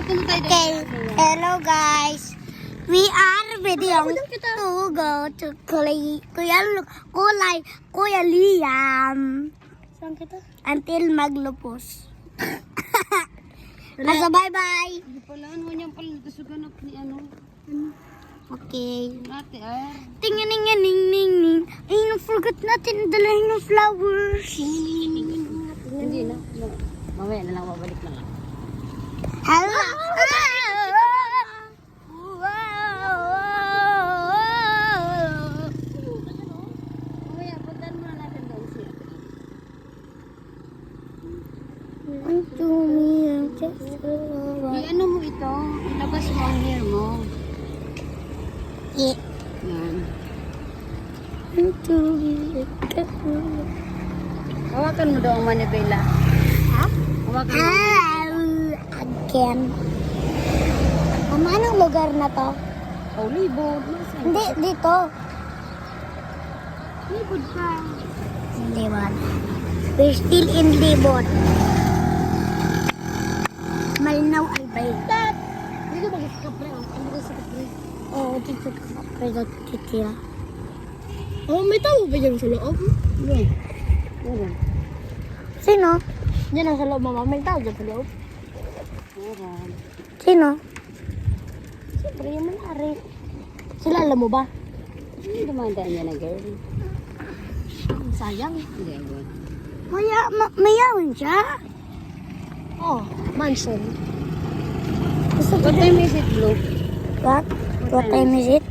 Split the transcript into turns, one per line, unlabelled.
Okay, hello guys. We are video to go to Kuya Liam.
Saan kita?
Until maglupos. Asa bye-bye.
Hindi pala, ano niyang pala nagkasuganap ni ano.
Okay.
Ate, ah.
Tingin ning. Ay, forgot natin dalahin ng flowers.
Hindi na. Mamaya na lang, babalik na lang.
Hello.
Mamaya, puntahan muna natin doon siya. Ano mo ito? Ilabas mo ang hair mo.
Yeah.
Yan. Hawakan mo daw ang manibela.
Ha?
Hawakan mo.
Again. Anong lugar na to?
Oh, libod.
Hindi, dito.
Libod ka.
Libot. We're still in Libot. Malinaw ay baytat.
Dito ba sa kapre? Ano ba sa kapre?
Oo, dito ka pwede titira.
Oh, may tao ba dyan sa loob? Hindi. Meron.
Sino?
Yan ang sa loob, mama. May tao dyan sa loob. Meron.
Sino?
Siyempre, yung manari. Sila alam mo ba? Hindi dumandaan niya na girl. Sayang. Hindi, good.
Mayaman siya.
Oh, mansion. What time is it, Blue?
What? What time is it?